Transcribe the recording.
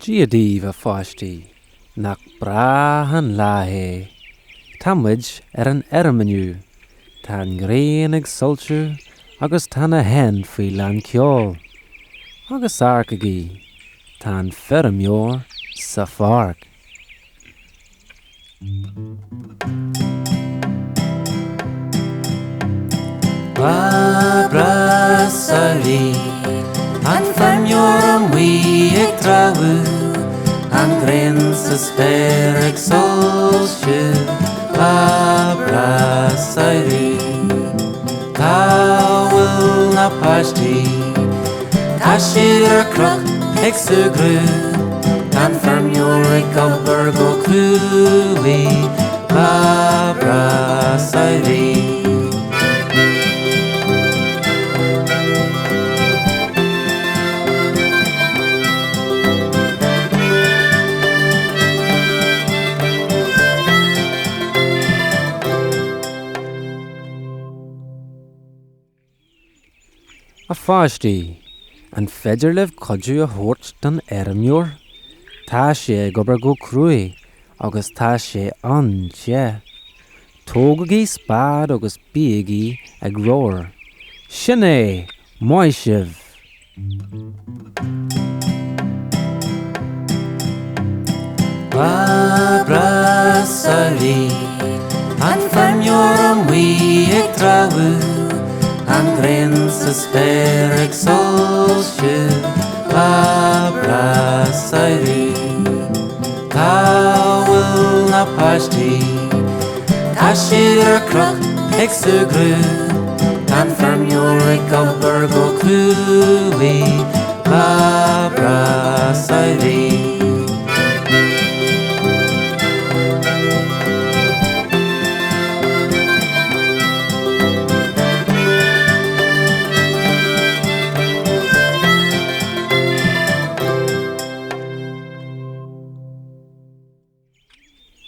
Giadiva fáistí, nach brahan láhé, Tamid an ermaniu, Tan gréananig sultú, agus tan a hen faoi lan ceol, agus arcagaí, Tan feramior sa farc. Barbara Sally, an feramior am wi ag trawu, an gren sa sperrig solsju, Barbara Sally. Cawil na pastí, Cashir croch ag sugru, Tan feramior ag gobar go clúi, Barbara Sally. A fáistí, an feidirlibh codú a thuirt don eramior, tá sé gobar go crúi, agus tá sé an sé. Tógagaí spád agus bíagaí ag róir. Sin é, maisibh. Barbara Sally, an feramior am wi ag trawu, an gren sa sperrig solsju, Barbara Sally. Cawil na pastí, Cashir croch ag sugru, Tan feramior ag gobar go clúi,